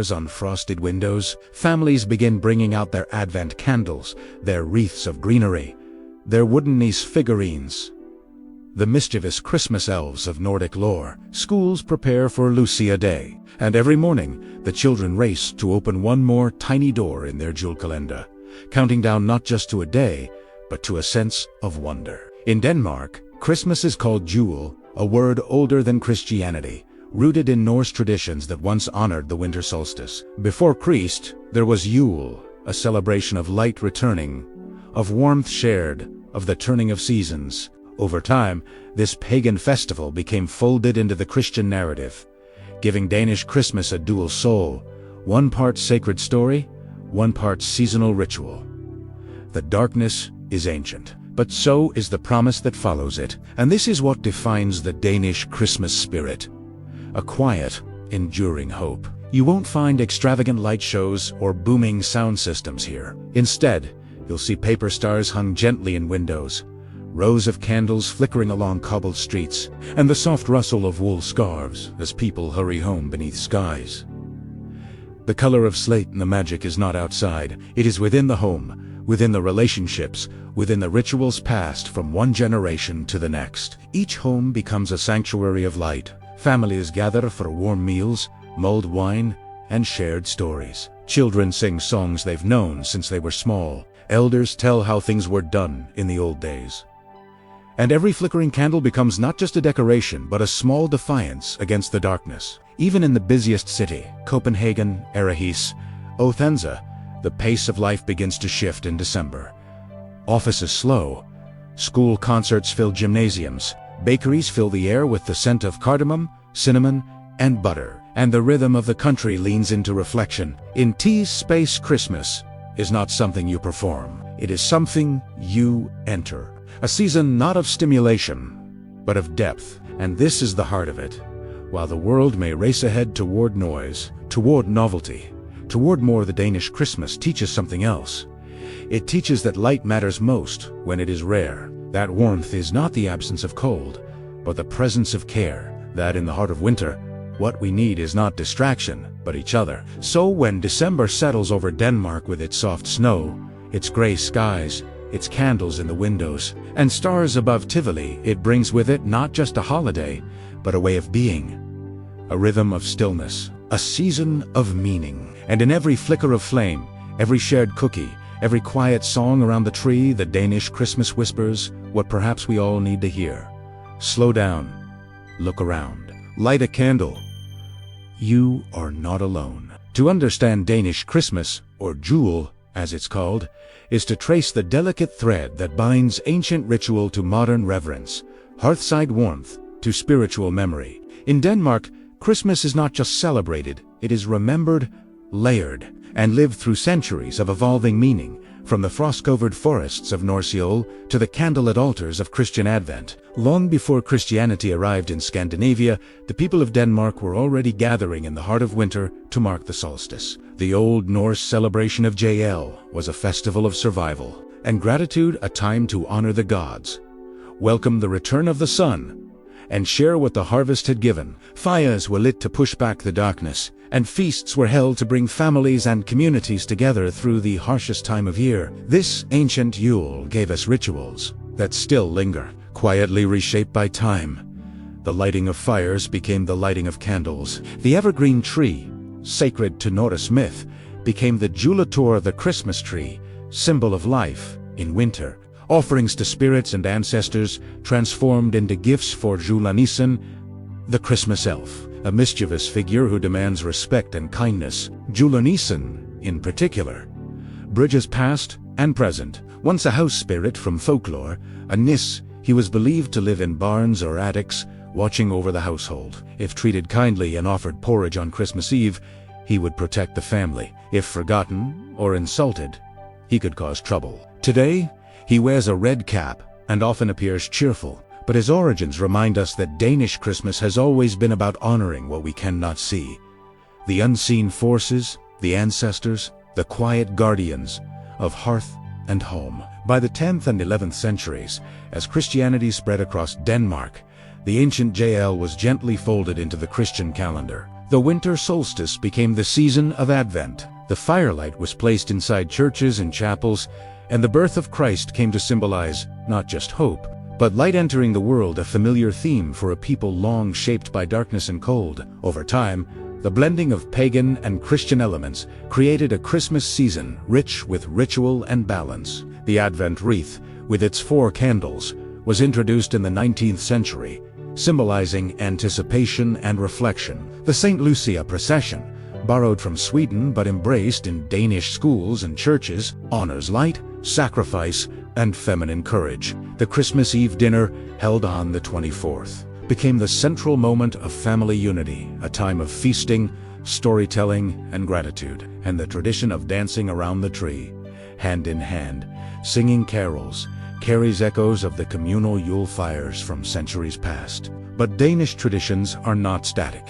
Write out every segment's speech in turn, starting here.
On frosted windows, families begin bringing out their Advent candles, their wreaths of greenery, their wooden nice figurines. The mischievous Christmas elves of Nordic lore. Schools prepare for Lucia Day, and every morning the children race to open one more tiny door in their Yule calendar, counting down not just to a day, but to a sense of wonder. In Denmark, Christmas is called Yule, a word older than Christianity, rooted in Norse traditions that once honored the winter solstice. Before Christ, there was Yule, a celebration of light returning, of warmth shared, of the turning of seasons. Over time, this pagan festival became folded into the Christian narrative, giving Danish Christmas a dual soul, one part sacred story, one part seasonal ritual. The darkness is ancient, but so is the promise that follows it, and this is what defines the Danish Christmas spirit. A quiet, enduring hope. You won't find extravagant light shows or booming sound systems here. Instead, you'll see paper stars hung gently in windows, rows of candles flickering along cobbled streets, and the soft rustle of wool scarves as people hurry home beneath skies. The color of slate and the magic is not outside. It is within the home, within the relationships, within the rituals passed from one generation to the next. Each home becomes a sanctuary of light. Families gather for warm meals, mulled wine, and shared stories. Children sing songs they've known since they were small. Elders tell how things were done in the old days. And every flickering candle becomes not just a decoration, but a small defiance against the darkness. Even in the busiest city, Copenhagen, Aarhus, Odense, the pace of life begins to shift in December. Office is slow. School concerts fill gymnasiums. Bakeries fill the air with the scent of cardamom, cinnamon, and butter. And the rhythm of the country leans into reflection. In T's space, Christmas is not something you perform. It is something you enter. A season not of stimulation, but of depth. And this is the heart of it. While the world may race ahead toward noise, toward novelty, toward more, the Danish Christmas teaches something else. It teaches that light matters most when it is rare. That warmth is not the absence of cold, but the presence of care. That in the heart of winter, what we need is not distraction, but each other. So when December settles over Denmark with its soft snow, its gray skies, its candles in the windows, and stars above Tivoli, it brings with it not just a holiday, but a way of being. A rhythm of stillness, a season of meaning. And in every flicker of flame, every shared cookie, every quiet song around the tree, the Danish Christmas whispers what perhaps we all need to hear. Slow down. Look around. Light a candle. You are not alone. To understand Danish Christmas, or Yule, as it's called, is to trace the delicate thread that binds ancient ritual to modern reverence, hearthside warmth to spiritual memory. In Denmark, Christmas is not just celebrated, it is remembered, layered, and lived through centuries of evolving meaning, from the frost-covered forests of Norse Yule to the candlelit altars of Christian Advent. Long before Christianity arrived in Scandinavia, the people of Denmark were already gathering in the heart of winter to mark the solstice. The Old Norse celebration of Yule was a festival of survival, and gratitude a time to honor the gods, welcome the return of the sun, and share what the harvest had given. Fires were lit to push back the darkness, and feasts were held to bring families and communities together through the harshest time of year. This ancient Yule gave us rituals that still linger, quietly reshaped by time. The lighting of fires became the lighting of candles. The evergreen tree, sacred to Nordic myth, became the Juletor, the Christmas tree, symbol of life in winter. Offerings to spirits and ancestors transformed into gifts for Julenissen, the Christmas elf, a mischievous figure who demands respect and kindness. Julenissen, in particular, bridges past and present. Once a house spirit from folklore, a nis, he was believed to live in barns or attics, watching over the household. If treated kindly and offered porridge on Christmas Eve, he would protect the family. If forgotten or insulted, he could cause trouble. Today, he wears a red cap and often appears cheerful, but his origins remind us that Danish Christmas has always been about honoring what we cannot see. The unseen forces, the ancestors, the quiet guardians of hearth and home. By the 10th and 11th centuries, as Christianity spread across Denmark, the ancient Yule was gently folded into the Christian calendar. The winter solstice became the season of Advent. The firelight was placed inside churches and chapels, and the birth of Christ came to symbolize not just hope, but light entering the world, a familiar theme for a people long shaped by darkness and cold. Over time, the blending of pagan and Christian elements created a Christmas season rich with ritual and balance. The Advent wreath, with its 4 candles, was introduced in the 19th century, symbolizing anticipation and reflection. The St. Lucia procession, borrowed from Sweden but embraced in Danish schools and churches, honors light, sacrifice, and feminine courage. The Christmas Eve dinner, held on the 24th, became the central moment of family unity, a time of feasting, storytelling, and gratitude. And the tradition of dancing around the tree, hand in hand, singing carols, carries echoes of the communal Yule fires from centuries past. But Danish traditions are not static.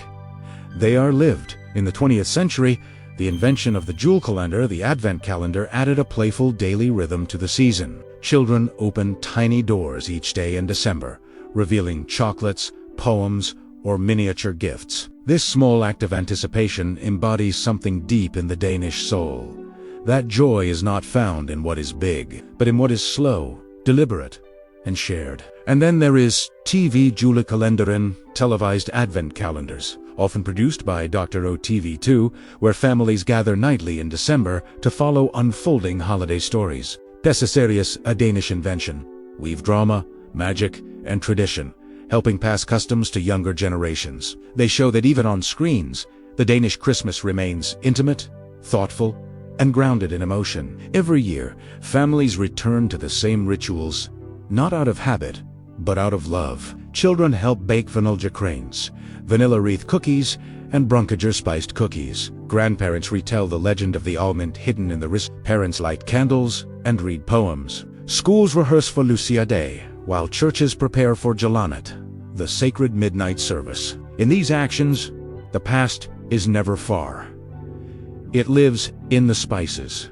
They are lived. In the 20th century, the invention of the Yule calendar, the Advent calendar, added a playful daily rhythm to the season. Children open tiny doors each day in December, revealing chocolates, poems, or miniature gifts. This small act of anticipation embodies something deep in the Danish soul. That joy is not found in what is big, but in what is slow, deliberate, and shared. And then there is TV julekalenderen, televised Advent calendars, often produced by Dr. OTV2, where families gather nightly in December to follow unfolding holiday stories. Dessa, a Danish invention, weave drama, magic, and tradition, helping pass customs to younger generations. They show that even on screens, the Danish Christmas remains intimate, thoughtful, and grounded in emotion. Every year, families return to the same rituals, not out of habit, but out of love. Children help bake vaniljekraans, vanilla wreath cookies, and brunkager spiced cookies. Grandparents retell the legend of the almond hidden in the wrist. Parents light candles and read poems. Schools rehearse for Lucia Day, while churches prepare for Julenatt, the sacred midnight service. In these actions, the past is never far. It lives in the spices,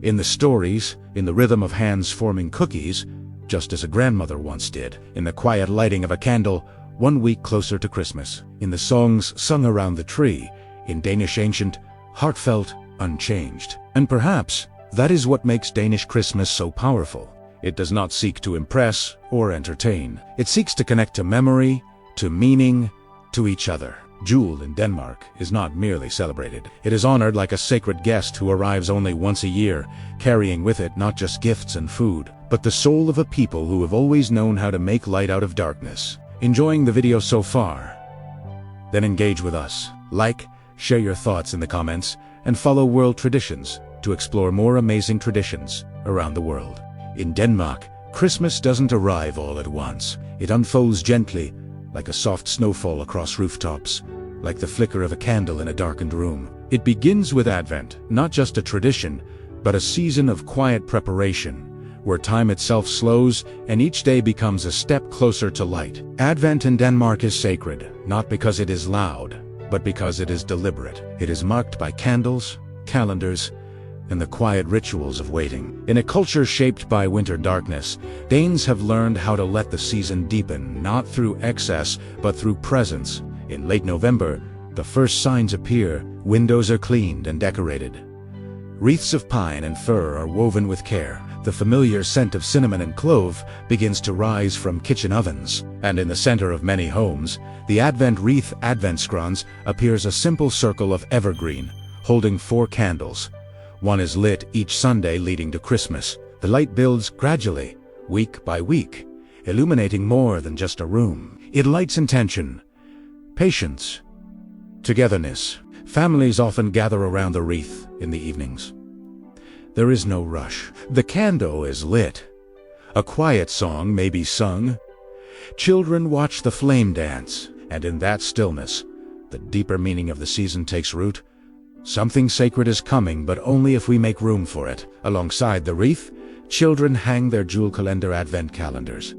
in the stories, in the rhythm of hands forming cookies, just as a grandmother once did, in the quiet lighting of a candle 1 week closer to Christmas, in the songs sung around the tree, in Danish ancient, heartfelt, unchanged. And perhaps that is what makes Danish Christmas so powerful. It does not seek to impress or entertain. It seeks to connect to memory, to meaning, to each other. Yule in Denmark is not merely celebrated. It is honored like a sacred guest who arrives only once a year, carrying with it not just gifts and food, but the soul of a people who have always known how to make light out of darkness. Enjoying the video so far? Then engage with us. Like, share your thoughts in the comments, and follow World Traditions to explore more amazing traditions around the world. In Denmark, Christmas doesn't arrive all at once. It unfolds gently, like a soft snowfall across rooftops, like the flicker of a candle in a darkened room. It begins with Advent, not just a tradition, but a season of quiet preparation, where time itself slows and each day becomes a step closer to light. Advent in Denmark is sacred, not because it is loud, but because it is deliberate. It is marked by candles, calendars, and the quiet rituals of waiting. In a culture shaped by winter darkness, Danes have learned how to let the season deepen, not through excess, but through presence. In late November, the first signs appear. Windows are cleaned and decorated. Wreaths of pine and fir are woven with care. The familiar scent of cinnamon and clove begins to rise from kitchen ovens. And in the center of many homes, the Advent wreath adventskrans appears, a simple circle of evergreen, holding 4 candles. One is lit each Sunday leading to Christmas. The light builds gradually, week by week, illuminating more than just a room. It lights intention, patience, togetherness. Families often gather around the wreath in the evenings. There is no rush. The candle is lit. A quiet song may be sung. Children watch the flame dance, and in that stillness, the deeper meaning of the season takes root. Something sacred is coming, but only if we make room for it. Alongside the wreath, children hang their julekalender Advent calendars.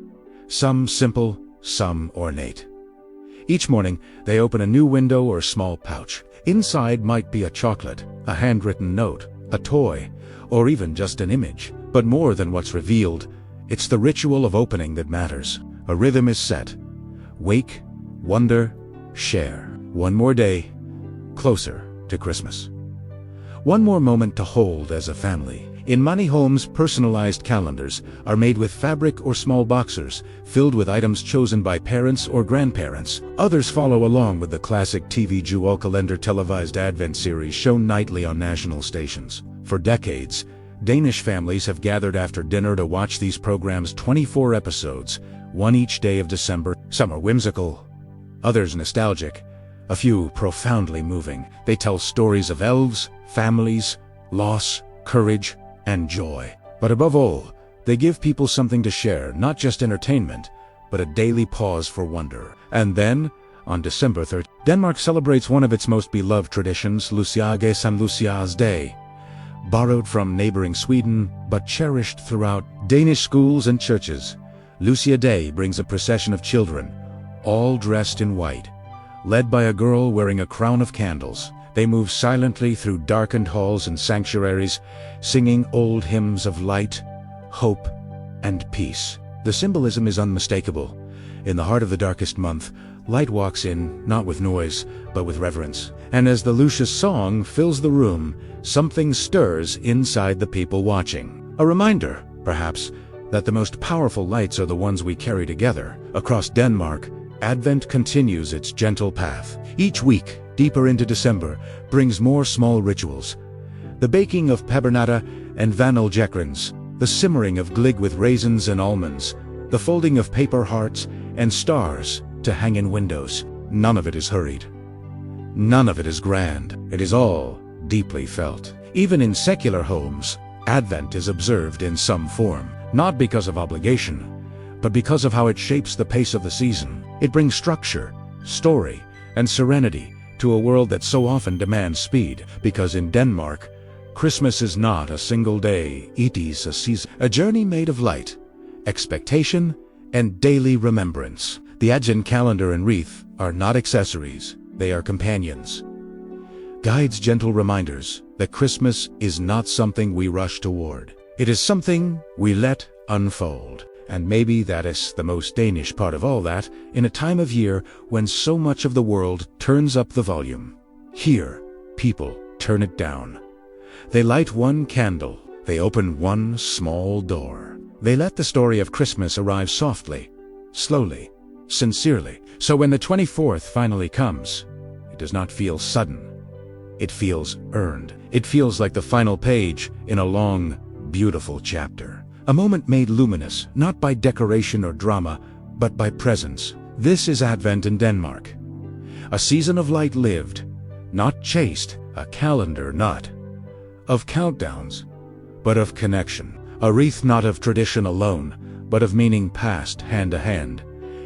Some simple, some ornate. Each morning, they open a new window or small pouch. Inside might be a chocolate, a handwritten note, a toy, or even just an image. But more than what's revealed, it's the ritual of opening that matters. A rhythm is set. Wake, wonder, share. One more day, closer to Christmas. One more moment to hold as a family. In many homes, personalized calendars are made with fabric or small boxes, filled with items chosen by parents or grandparents. Others follow along with the classic TV Jule calendar televised Advent series shown nightly on national stations. For decades, Danish families have gathered after dinner to watch these programs, 24 episodes, one each day of December. Some are whimsical, others nostalgic, a few profoundly moving. They tell stories of elves, families, loss, courage, and joy. But above all, they give people something to share, not just entertainment, but a daily pause for wonder. And then, on December 3rd, Denmark celebrates one of its most beloved traditions, Lucia San Lucia's Day. Borrowed from neighboring Sweden, but cherished throughout Danish schools and churches, Lucia Day brings a procession of children, all dressed in white. Led by a girl wearing a crown of candles, they move silently through darkened halls and sanctuaries, singing old hymns of light, hope, and peace. The symbolism is unmistakable. In the heart of the darkest month, light walks in, not with noise, but with reverence. And as the Lucia song fills the room, something stirs inside the people watching. A reminder, perhaps, that the most powerful lights are the ones we carry together. Across Denmark, Advent continues its gentle path. Each week, deeper into December, brings more small rituals. The baking of pebernata and vaniljekrans, the simmering of glig with raisins and almonds, the folding of paper hearts and stars to hang in windows. None of it is hurried. None of it is grand. It is all deeply felt. Even in secular homes, Advent is observed in some form, not because of obligation, but because of how it shapes the pace of the season. It brings structure, story, and serenity to a world that so often demands speed. Because in Denmark, Christmas is not a single day, it is a season, a journey made of light, expectation, and daily remembrance. The Advent calendar and wreath are not accessories, they are companions. Guides, gentle reminders that Christmas is not something we rush toward. It is something we let unfold. And maybe that is the most Danish part of all that, in a time of year when so much of the world turns up the volume. Here, people turn it down. They light one candle. They open one small door. They let the story of Christmas arrive softly, slowly, sincerely. So when the 24th finally comes, it does not feel sudden. It feels earned. It feels like the final page in a long, beautiful chapter. A moment made luminous, not by decoration or drama, but by presence. This is Advent in Denmark. A season of light lived, not chased, a calendar not of countdowns, but of connection. A wreath not of tradition alone, but of meaning passed hand to hand,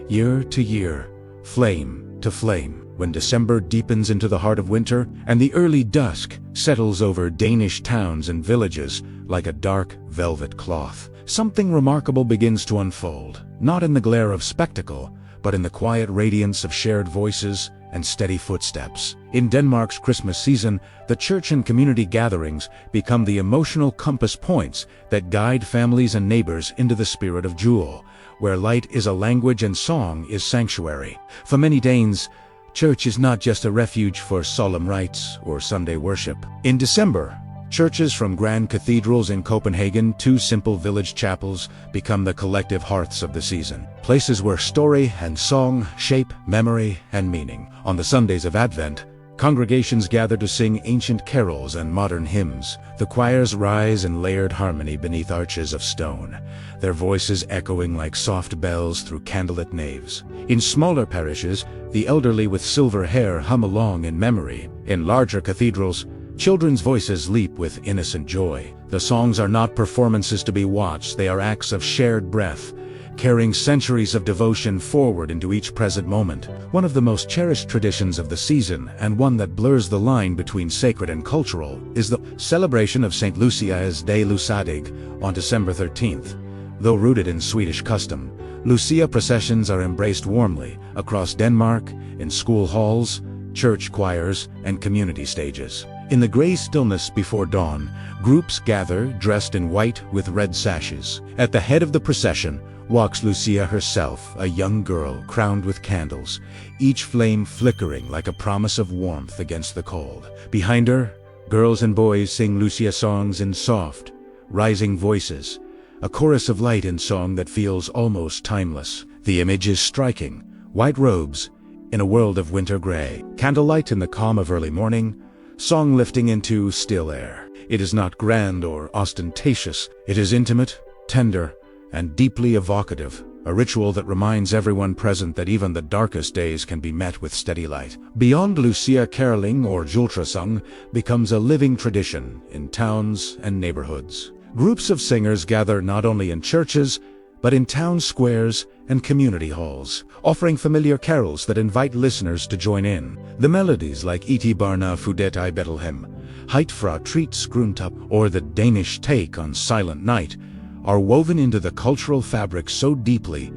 year to year, flame to flame. When December deepens into the heart of winter, and the early dusk settles over Danish towns and villages like a dark velvet cloth, something remarkable begins to unfold, not in the glare of spectacle, but in the quiet radiance of shared voices and steady footsteps. In Denmark's Christmas season, the church and community gatherings become the emotional compass points that guide families and neighbors into the spirit of Yule, where light is a language and song is sanctuary. For many Danes, church is not just a refuge for solemn rites or Sunday worship. In December, churches from grand cathedrals in Copenhagen to simple village chapels become the collective hearths of the season, places where story and song shape memory and meaning. On the Sundays of Advent, congregations gather to sing ancient carols and modern hymns. The choirs rise in layered harmony beneath arches of stone, their voices echoing like soft bells through candlelit naves. In smaller parishes, the elderly with silver hair hum along in memory. In larger cathedrals, children's voices leap with innocent joy. The songs are not performances to be watched, they are acts of shared breath, carrying centuries of devotion forward into each present moment. One of the most cherished traditions of the season, and one that blurs the line between sacred and cultural, is the celebration of St. Lucia's Day Lusadig on December 13th. Though rooted in Swedish custom, Lucia processions are embraced warmly across Denmark, in school halls, church choirs, and community stages. In the gray stillness before dawn, groups gather dressed in white with red sashes. At the head of the procession walks Lucia herself, a young girl crowned with candles, each flame flickering like a promise of warmth against the cold. Behind her, girls and boys sing Lucia songs in soft, rising voices, a chorus of light and song that feels almost timeless. The image is striking: white robes in a world of winter gray, candlelight in the calm of early morning, song lifting into still air. It is not grand or ostentatious. It is intimate, tender, and deeply evocative, a ritual that reminds everyone present that even the darkest days can be met with steady light. Beyond, Lucia caroling or jultrasung becomes a living tradition in towns and neighborhoods. Groups of singers gather not only in churches, but in town squares and community halls, offering familiar carols that invite listeners to join in. The melodies like Iti Barna Fudet I Betlehem, Heit fra Treats Gruntup, or the Danish take on Silent Night are woven into the cultural fabric so deeply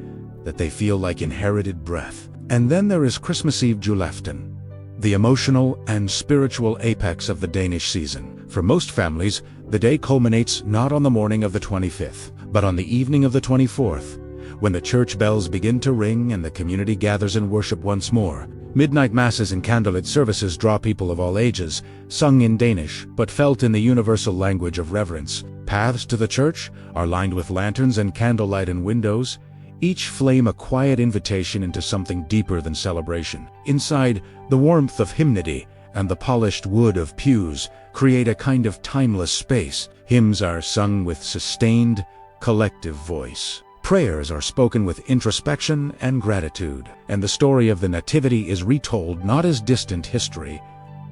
that they feel like inherited breath. And then there is Christmas Eve julaften, the emotional and spiritual apex of the Danish season. For most families, the day culminates not on the morning of the 25th, but on the evening of the 24th, when the church bells begin to ring and the community gathers in worship once more. Midnight masses and candlelit services draw people of all ages, sung in Danish, but felt in the universal language of reverence. Paths to the church are lined with lanterns and candlelight in windows, each flame a quiet invitation into something deeper than celebration. Inside, the warmth of hymnody and the polished wood of pews create a kind of timeless space. Hymns are sung with sustained, collective voice. Prayers are spoken with introspection and gratitude, and the story of the Nativity is retold not as distant history,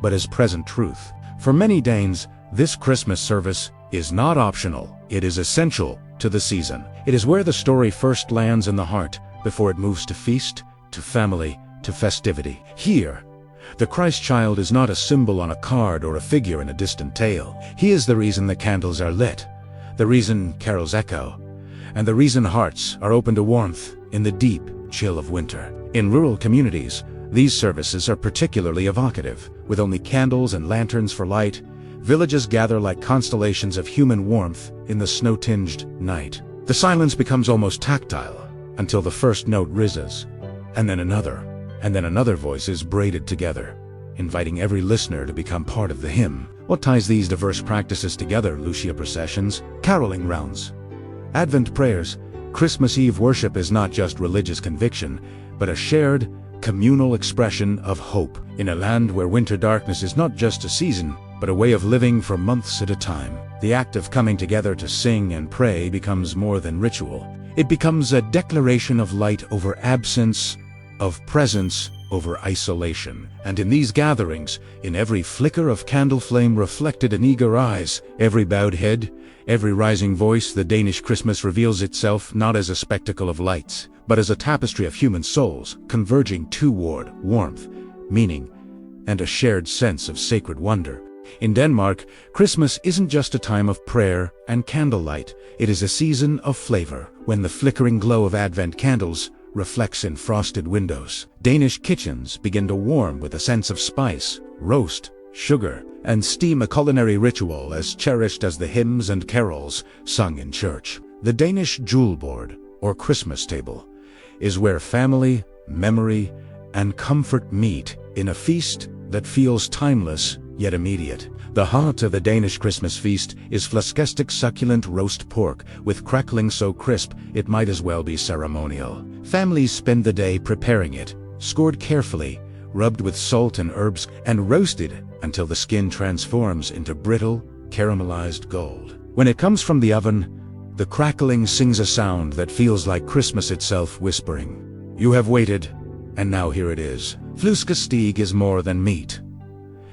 but as present truth. For many Danes, this Christmas service is not optional, it is essential to the season. It is where the story first lands in the heart, before it moves to feast, to family, to festivity. Here, the Christ child is not a symbol on a card or a figure in a distant tale. He is the reason the candles are lit, the reason carols echo, and the reason hearts are open to warmth in the deep chill of winter. In rural communities, these services are particularly evocative. With only candles and lanterns for light, villages gather like constellations of human warmth in the snow-tinged night. The silence becomes almost tactile until the first note rises, and then another voice is braided together, inviting every listener to become part of the hymn. What ties these diverse practices together? Lucia processions, caroling rounds, Advent prayers. Christmas Eve worship is not just religious conviction, but a shared, communal expression of hope. In a land where winter darkness is not just a season, but a way of living for months at a time, the act of coming together to sing and pray becomes more than ritual. It becomes a declaration of light over absence, of presence over isolation. And in these gatherings, in every flicker of candle flame reflected in eager eyes, every bowed head, every rising voice, the Danish Christmas reveals itself not as a spectacle of lights, but as a tapestry of human souls, converging toward warmth, meaning, and a shared sense of sacred wonder. In Denmark, Christmas isn't just a time of prayer and candlelight, it is a season of flavor, when the flickering glow of Advent candles reflects in frosted windows. Danish kitchens begin to warm with a sense of spice, roast, sugar, and steam, a culinary ritual as cherished as the hymns and carols sung in church. The Danish Yule board, or Christmas table, is where family, memory, and comfort meet in a feast that feels timeless yet immediate. The heart of the Danish Christmas feast is flæskesteg, succulent roast pork with crackling so crisp it might as well be ceremonial. Families spend the day preparing it, scored carefully, rubbed with salt and herbs, and roasted until the skin transforms into brittle, caramelized gold. When it comes from the oven, the crackling sings a sound that feels like Christmas itself whispering, "You have waited, and now here it is." Flæskesteg is more than meat.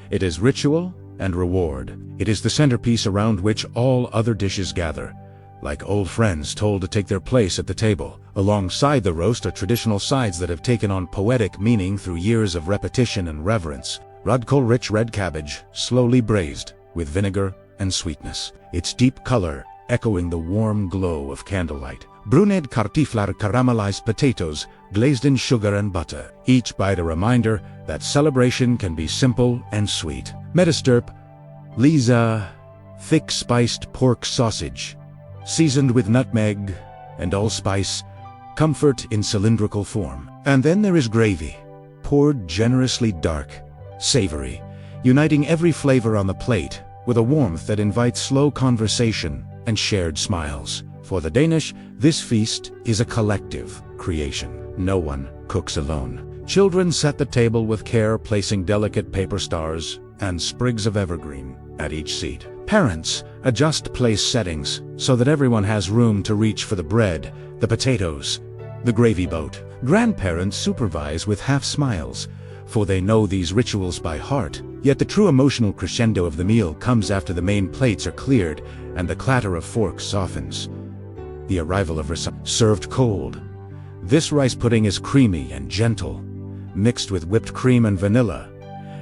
It is ritual and reward. It is the centerpiece around which all other dishes gather, like old friends told to take their place at the table. Alongside the roast are traditional sides that have taken on poetic meaning through years of repetition and reverence. Rødkål, rich red cabbage, slowly braised with vinegar and sweetness, its deep color echoing the warm glow of candlelight. Bruned kartofler, caramelized potatoes, glazed in sugar and butter, each bite a reminder that celebration can be simple and sweet. Medesturp, Lisa, thick spiced pork sausage, seasoned with nutmeg and allspice, comfort in cylindrical form. And then there is gravy, poured generously dark, savory, uniting every flavor on the plate with a warmth that invites slow conversation and shared smiles. For the Danish, this feast is a collective creation. No one cooks alone. Children set the table with care, placing delicate paper stars and sprigs of evergreen at each seat. Parents adjust place settings so that everyone has room to reach for the bread, the potatoes, the gravy boat. Grandparents supervise with half smiles, for they know these rituals by heart. Yet the true emotional crescendo of the meal comes after the main plates are cleared and the clatter of forks softens. The arrival of served cold. This rice pudding is creamy and gentle, mixed with whipped cream and vanilla,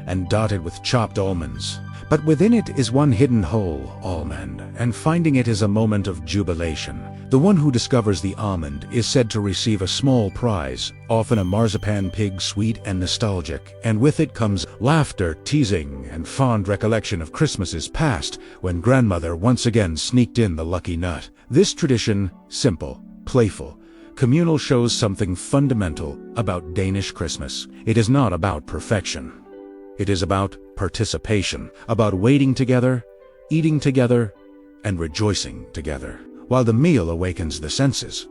and dotted with chopped almonds. But within it is one hidden whole almond, and finding it is a moment of jubilation. The one who discovers the almond is said to receive a small prize, often a marzipan pig, sweet and nostalgic, and with it comes laughter, teasing, and fond recollection of Christmases past, when grandmother once again sneaked in the lucky nut. This tradition, simple, playful, communal, shows something fundamental about Danish Christmas. It is not about perfection. It is about participation, about waiting together, eating together, and rejoicing together, while the meal awakens the senses.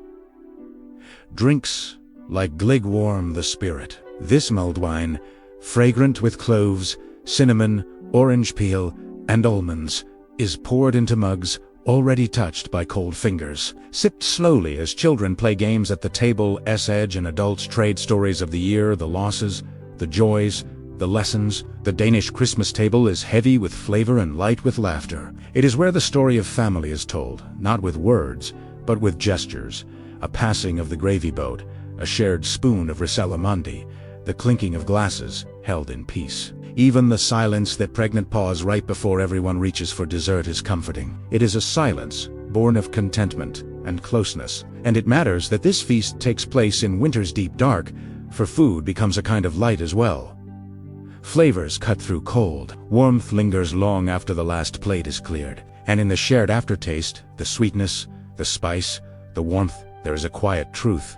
Drinks like glögg warm the spirit. This mulled wine, fragrant with cloves, cinnamon, orange peel, and almonds, is poured into mugs already touched by cold fingers, sipped slowly as children play games at the table's edge and adults trade stories of the year, the losses, the joys, the lessons. The Danish Christmas table is heavy with flavor and light with laughter. It is where the story of family is told, not with words, but with gestures. A passing of the gravy boat, a shared spoon of risalamundi, the clinking of glasses held in peace. Even the silence, that pregnant pause right before everyone reaches for dessert, is comforting. It is a silence born of contentment and closeness. And it matters that this feast takes place in winter's deep dark, for food becomes a kind of light as well. Flavors cut through cold. Warmth lingers long after the last plate is cleared. And in the shared aftertaste, the sweetness, the spice, the warmth, there is a quiet truth.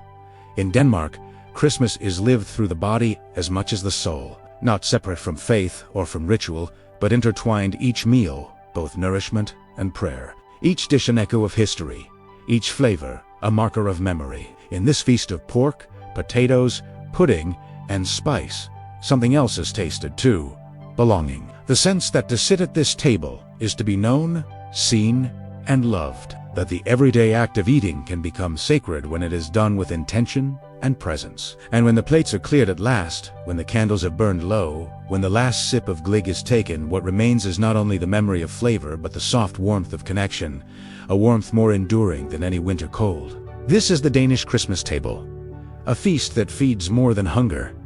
In Denmark, Christmas is lived through the body as much as the soul, not separate from faith or from ritual, but intertwined. Each meal, both nourishment and prayer. Each dish an echo of history, each flavor a marker of memory. In this feast of pork, potatoes, pudding, and spice, something else is tasted too: belonging. The sense that to sit at this table is to be known, seen, and loved. That the everyday act of eating can become sacred when it is done with intention and presence. And when the plates are cleared at last, when the candles have burned low, when the last sip of glögg is taken, what remains is not only the memory of flavor, but the soft warmth of connection, a warmth more enduring than any winter cold. This is the Danish Christmas table, a feast that feeds more than hunger.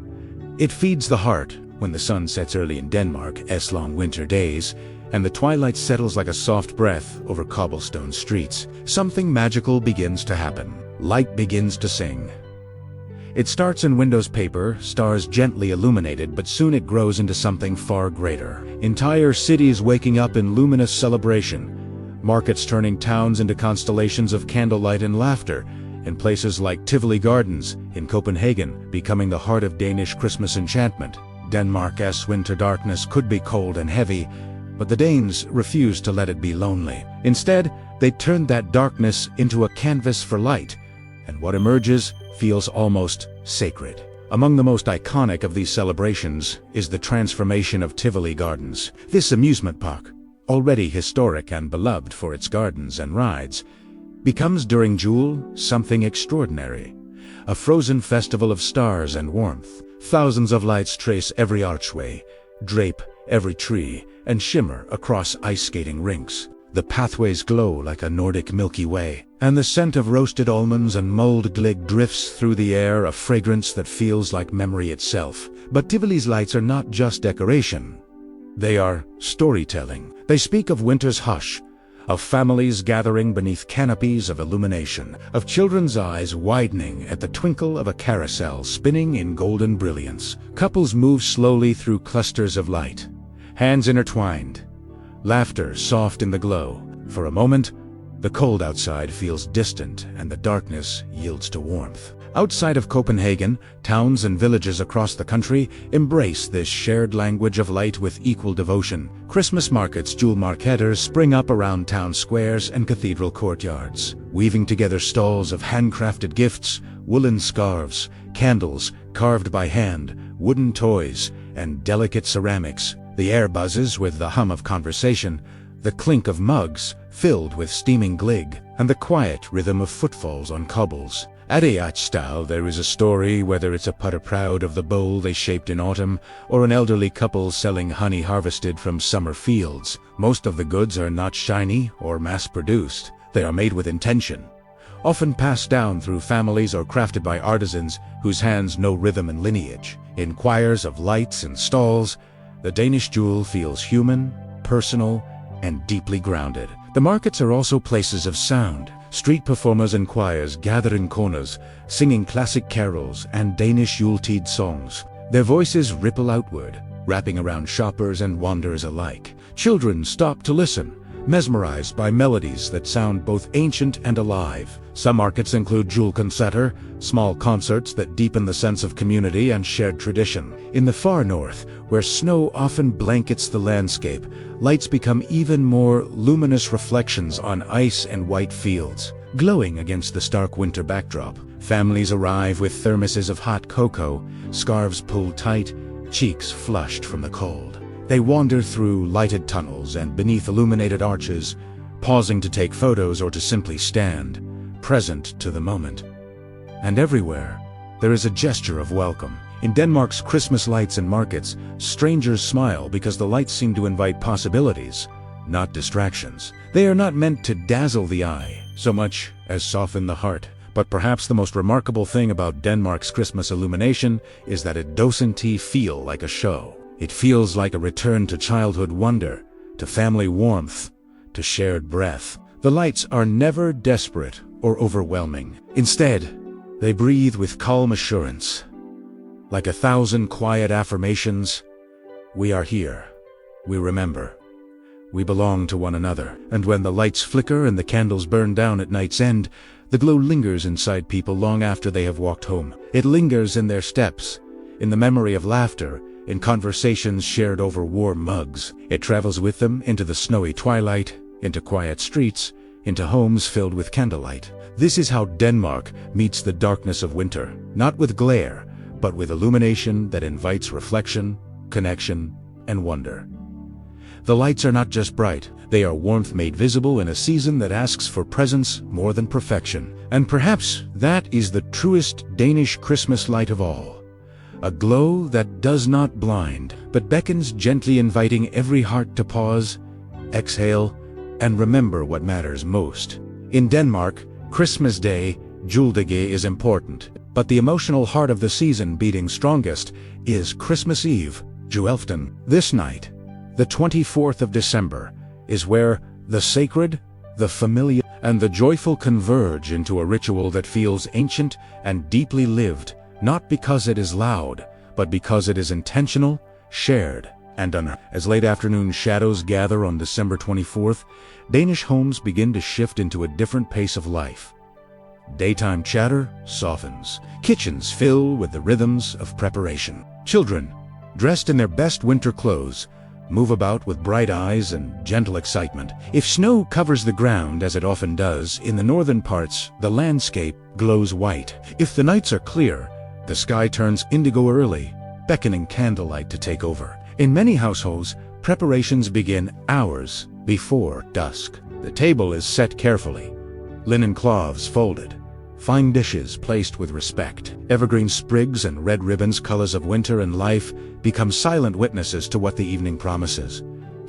It feeds the heart. When the sun sets early in Denmark's long winter days, and the twilight settles like a soft breath over cobblestone streets, something magical begins to happen. Light begins to sing. It starts in windows paper, stars gently illuminated, but soon it grows into something far greater. Entire cities waking up in luminous celebration, markets turning towns into constellations of candlelight and laughter, in places like Tivoli Gardens in Copenhagen becoming the heart of Danish Christmas enchantment. Denmark's winter darkness could be cold and heavy, but the Danes refused to let it be lonely. Instead, they turned that darkness into a canvas for light, and what emerges feels almost sacred. Among the most iconic of these celebrations is the transformation of Tivoli Gardens. This amusement park, already historic and beloved for its gardens and rides, becomes during Yule something extraordinary. A frozen festival of stars and warmth. Thousands of lights trace every archway, drape every tree, and shimmer across ice-skating rinks. The pathways glow like a Nordic Milky Way, and the scent of roasted almonds and mulled glögg drifts through the air, a fragrance that feels like memory itself. But Tivoli's lights are not just decoration. They are storytelling. They speak of winter's hush, of families gathering beneath canopies of illumination, of children's eyes widening at the twinkle of a carousel spinning in golden brilliance. Couples move slowly through clusters of light, hands intertwined, laughter soft in the glow. For a moment, the cold outside feels distant and the darkness yields to warmth. Outside of Copenhagen, towns and villages across the country embrace this shared language of light with equal devotion. Christmas markets, Yule marketers, spring up around town squares and cathedral courtyards, weaving together stalls of handcrafted gifts, woolen scarves, candles carved by hand, wooden toys, and delicate ceramics. The air buzzes with the hum of conversation, the clink of mugs filled with steaming glig, and the quiet rhythm of footfalls on cobbles. At Audionautix there is a story, whether it's a putter proud of the bowl they shaped in autumn, or an elderly couple selling honey harvested from summer fields. Most of the goods are not shiny or mass-produced. They are made with intention, often passed down through families or crafted by artisans whose hands know rhythm and lineage. In choirs of lights and stalls, the Danish Yule feels human, personal, and deeply grounded. The markets are also places of sound. Street performers and choirs gather in corners, singing classic carols and Danish Yuletide songs. Their voices ripple outward, wrapping around shoppers and wanderers alike. Children stop to listen, mesmerized by melodies that sound both ancient and alive. Some markets include julekoncerter, small concerts that deepen the sense of community and shared tradition. In the far north, where snow often blankets the landscape, lights become even more luminous reflections on ice and white fields, glowing against the stark winter backdrop. Families arrive with thermoses of hot cocoa, scarves pulled tight, cheeks flushed from the cold. They wander through lighted tunnels and beneath illuminated arches, pausing to take photos or to simply stand, present to the moment. And everywhere, there is a gesture of welcome. In Denmark's Christmas lights and markets, strangers smile because the lights seem to invite possibilities, not distractions. They are not meant to dazzle the eye so much as soften the heart. But perhaps the most remarkable thing about Denmark's Christmas illumination is that it doesn't feel like a show. It feels like a return to childhood wonder, to family warmth, to shared breath. The lights are never desperate or overwhelming. Instead, they breathe with calm assurance. Like 1,000 quiet affirmations, we are here, we remember, we belong to one another. And when the lights flicker and the candles burn down at night's end, the glow lingers inside people long after they have walked home. It lingers in their steps, in the memory of laughter, in conversations shared over warm mugs. It travels with them into the snowy twilight, into quiet streets, into homes filled with candlelight. This is how Denmark meets the darkness of winter, not with glare, but with illumination that invites reflection, connection, and wonder. The lights are not just bright, they are warmth made visible in a season that asks for presence more than perfection. And perhaps that is the truest Danish Christmas light of all. A glow that does not blind, but beckons gently, inviting every heart to pause, exhale, and remember what matters most. In Denmark, Christmas Day, Juledage, is important, but the emotional heart of the season beating strongest is Christmas Eve, Juleaften. This night, the 24th of December, is where the sacred, the familiar, and the joyful converge into a ritual that feels ancient and deeply lived, not because it is loud, but because it is intentional, shared, and unearned. As late afternoon shadows gather on December 24th, Danish homes begin to shift into a different pace of life. Daytime chatter softens. Kitchens fill with the rhythms of preparation. Children, dressed in their best winter clothes, move about with bright eyes and gentle excitement. If snow covers the ground, as it often does, in the northern parts, the landscape glows white. If the nights are clear, the sky turns indigo early, beckoning candlelight to take over. In many households, preparations begin hours before dusk. The table is set carefully, linen cloths folded, fine dishes placed with respect. Evergreen sprigs and red ribbons, colors of winter and life, become silent witnesses to what the evening promises: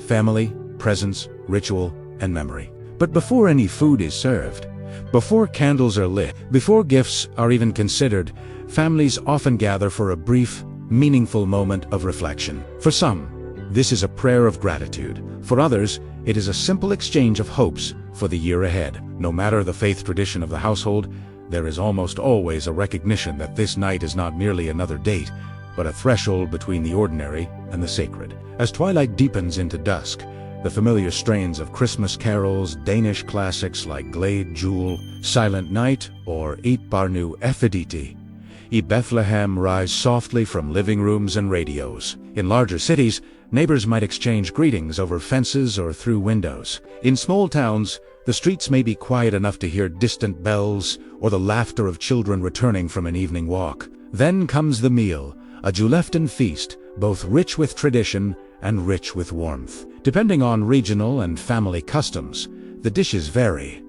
family, presence, ritual, and memory. But before any food is served, before candles are lit, before gifts are even considered, families often gather for a brief, meaningful moment of reflection. For some, this is a prayer of gratitude. For others, it is a simple exchange of hopes for the year ahead. No matter the faith tradition of the household, there is almost always a recognition that this night is not merely another date, but a threshold between the ordinary and the sacred. As twilight deepens into dusk, The familiar strains of Christmas carols, Danish classics like Glade Jule, Silent Night, or Eat Barnu Effiditi, I Bethlehem rise softly from living rooms and radios. In larger cities, neighbors might exchange greetings over fences or through windows. In small towns, the streets may be quiet enough to hear distant bells or the laughter of children returning from an evening walk. Then comes the meal, a Julefton feast, both rich with tradition and rich with warmth. Depending on regional and family customs, the dishes vary,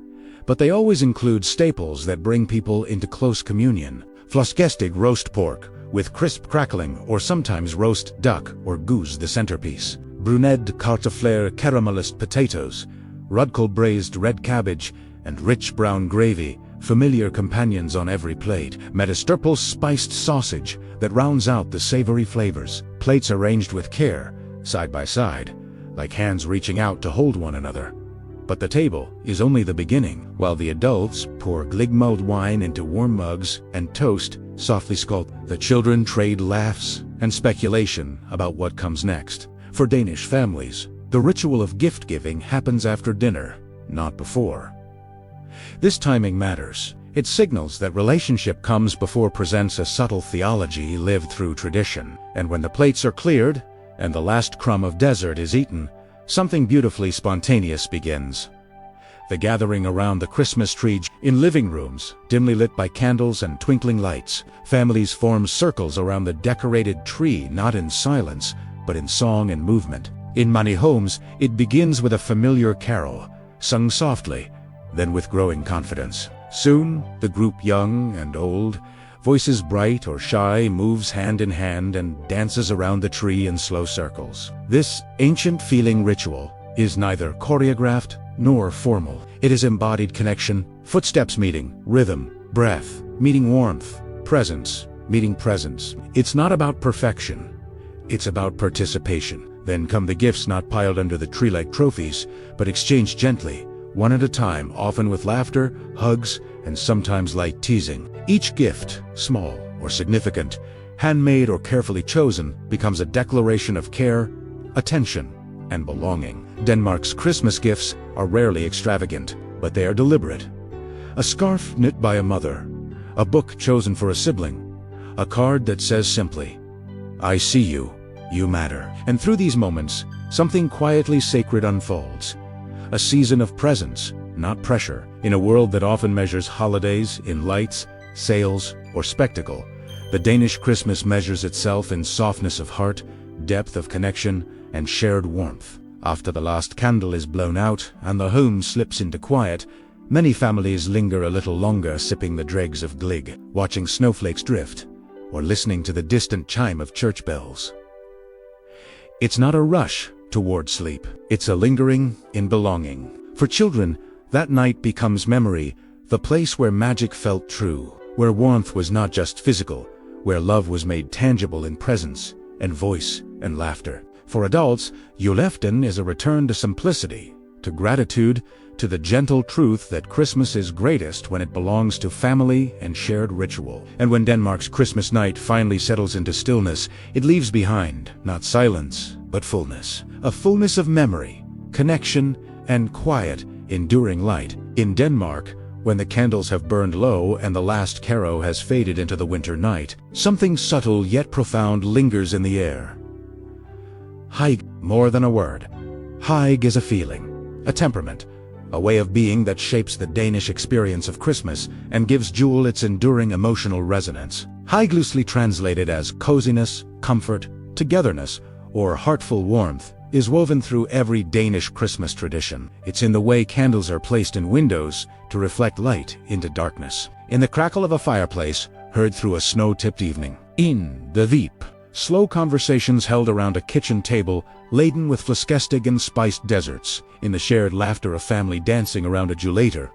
but they always include staples that bring people into close communion. Flasgestig roast pork, with crisp crackling or sometimes roast duck or goose the centerpiece. Bruned cartofler caramelist potatoes, Rudkel braised red cabbage, and rich brown gravy, familiar companions on every plate. Medisterpel spiced sausage that rounds out the savory flavors. Plates arranged with care, side by side, like hands reaching out to hold one another. But the table is only the beginning. While the adults pour gligmulled wine into warm mugs and toast, softly scolded, the children trade laughs and speculation about what comes next. For Danish families, the ritual of gift-giving happens after dinner, not before. This timing matters. It signals that relationship comes before presents a subtle theology lived through tradition. And when the plates are cleared and the last crumb of dessert is eaten, something beautifully spontaneous begins. The gathering around the Christmas tree. In living rooms, dimly lit by candles and twinkling lights, families form circles around the decorated tree, not in silence, but in song and movement. In many homes, it begins with a familiar carol, sung softly, then with growing confidence. Soon, the group, young and old, voices bright or shy, moves hand in hand and dances around the tree in slow circles. This ancient-feeling ritual is neither choreographed nor formal. It is embodied connection, footsteps meeting, rhythm, breath, meeting warmth, presence, meeting presence. It's not about perfection. It's about participation. Then come the gifts, not piled under the tree like trophies, but exchanged gently, one at a time, often with laughter, hugs, and sometimes light teasing. Each gift, small or significant, handmade or carefully chosen, becomes a declaration of care, attention, and belonging. Denmark's Christmas gifts are rarely extravagant, but they are deliberate. A scarf knit by a mother, a book chosen for a sibling, a card that says simply, "I see you, you matter." And through these moments, something quietly sacred unfolds. A season of presence, not pressure. In a world that often measures holidays in lights, sales, or spectacle, the Danish Christmas measures itself in softness of heart, depth of connection, and shared warmth. After the last candle is blown out and the home slips into quiet, many families linger a little longer, sipping the dregs of glig, watching snowflakes drift, or listening to the distant chime of church bells. It's not a rush toward sleep. It's a lingering in belonging. For children, that night becomes memory, the place where magic felt true, where warmth was not just physical, where love was made tangible in presence and voice and laughter. For adults, Julefton is a return to simplicity, to gratitude, to the gentle truth that Christmas is greatest when it belongs to family and shared ritual. And when Denmark's Christmas night finally settles into stillness, it leaves behind not silence, but fullness. A fullness of memory, connection, and quiet, enduring light. In Denmark, when the candles have burned low and the last carol has faded into the winter night, something subtle yet profound lingers in the air. Hygge, more than a word. Hygge is a feeling, a temperament, a way of being that shapes the Danish experience of Christmas and gives Yule its enduring emotional resonance. Hygge, loosely translated as coziness, comfort, togetherness, or heartful warmth, is woven through every Danish Christmas tradition. It's in the way candles are placed in windows to reflect light into darkness. In the crackle of a fireplace, heard through a snow-tipped evening. In the Veep, slow conversations held around a kitchen table laden with flasgestig and spiced desserts. In the shared laughter of family dancing around a Julelator.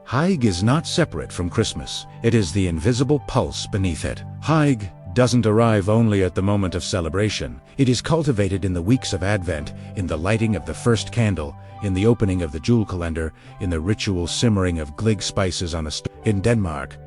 Hygge is not separate from Christmas. It is the invisible pulse beneath it. Hygge doesn't arrive only at the moment of celebration. It is cultivated in the weeks of Advent, in the lighting of the first candle, in the opening of the Yule calendar, in the ritual simmering of glig spices on a stove. In Denmark,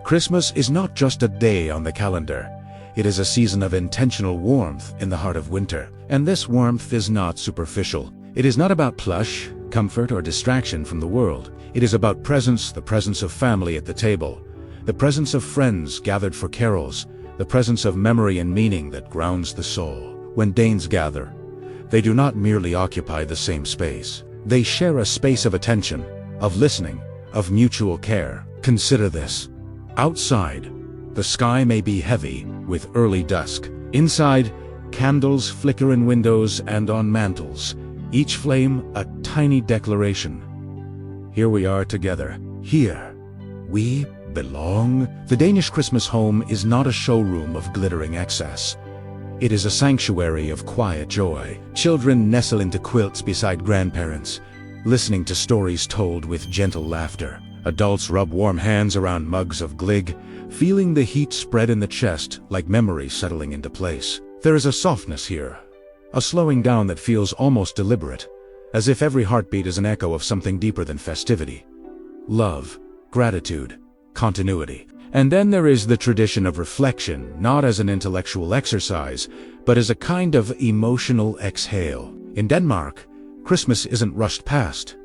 Christmas is not just a day on the calendar. It is a season of intentional warmth in the heart of winter. And this warmth is not superficial. It is not about plush, comfort, or distraction from the world. It is about presence, the presence of family at the table, the presence of friends gathered for carols, the presence of memory and meaning that grounds the soul. When Danes gather, they do not merely occupy the same space. They share a space of attention, of listening, of mutual care. Consider this. Outside, the sky may be heavy with early dusk. Inside, candles flicker in windows and on mantels, each flame a tiny declaration. Here we are together. Here, we belong. The Danish Christmas home is not a showroom of glittering excess. It is a sanctuary of quiet joy. Children nestle into quilts beside grandparents, listening to stories told with gentle laughter. Adults rub warm hands around mugs of glig, feeling the heat spread in the chest like memories settling into place. There is a softness here, a slowing down that feels almost deliberate, as if every heartbeat is an echo of something deeper than festivity. Love, gratitude, continuity. And then there is the tradition of reflection, not as an intellectual exercise, but as a kind of emotional exhale. In Denmark, Christmas isn't rushed past.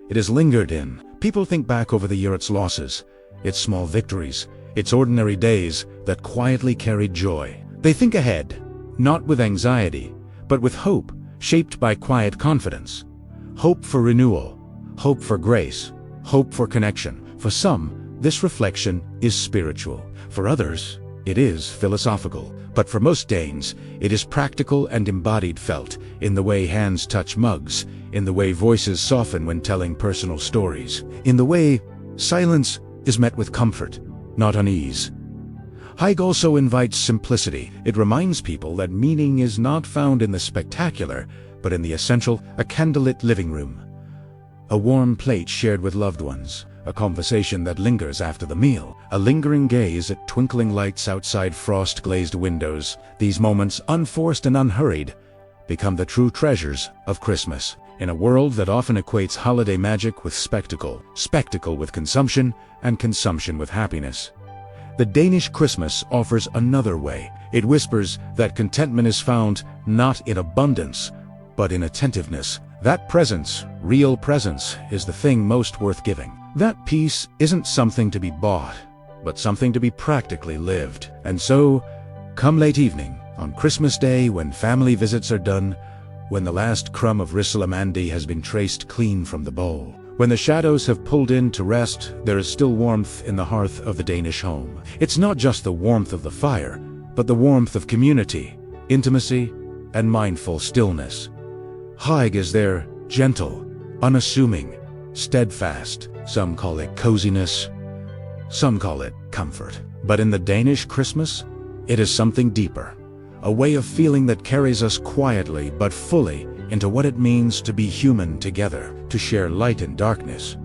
It is lingered in. People think back over the year, its losses, its small victories, its ordinary days that quietly carried joy. They think ahead, not with anxiety, but with hope, shaped by quiet confidence. Hope for renewal, hope for grace, hope for connection. For some, this reflection is spiritual. For others, it is philosophical. But for most Danes, it is practical and embodied, felt in the way hands touch mugs, in the way voices soften when telling personal stories, in the way silence is met with comfort, not unease. Hygge also invites simplicity. It reminds people that meaning is not found in the spectacular, but in the essential. A candlelit living room, a warm plate shared with loved ones, a conversation that lingers after the meal, a lingering gaze at twinkling lights outside frost-glazed windows. These moments, unforced and unhurried, become the true treasures of Christmas. In a world that often equates holiday magic with spectacle, spectacle with consumption, and consumption with happiness, the Danish Christmas offers another way. It whispers that contentment is found not in abundance, but in attentiveness. That presence, real presence, is the thing most worth giving. That peace isn't something to be bought, but something to be practically lived. And so, come late evening, on Christmas Day, when family visits are done, when the last crumb of rissolamandi has been traced clean from the bowl, when the shadows have pulled in to rest, there is still warmth in the hearth of the Danish home. It's not just the warmth of the fire, but the warmth of community, intimacy, and mindful stillness. Hygge is there, gentle, unassuming, steadfast. Some call it coziness, some call it comfort. But in the Danish Christmas, it is something deeper, a way of feeling that carries us quietly but fully into what it means to be human together, to share light and darkness,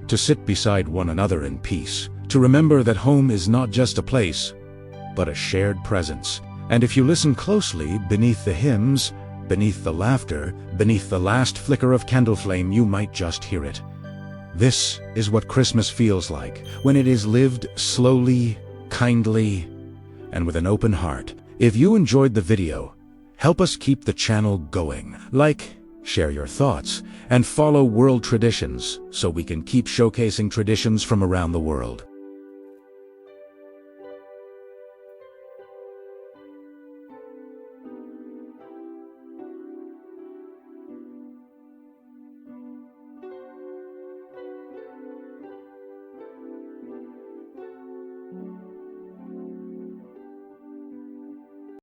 to sit beside one another in peace, to remember that home is not just a place, but a shared presence. And if you listen closely, beneath the hymns, beneath the laughter, beneath the last flicker of candle flame, you might just hear it. This is what Christmas feels like, when it is lived slowly, kindly, and with an open heart. If you enjoyed the video, help us keep the channel going. Like, share your thoughts, and follow World Traditions so we can keep showcasing traditions from around the world.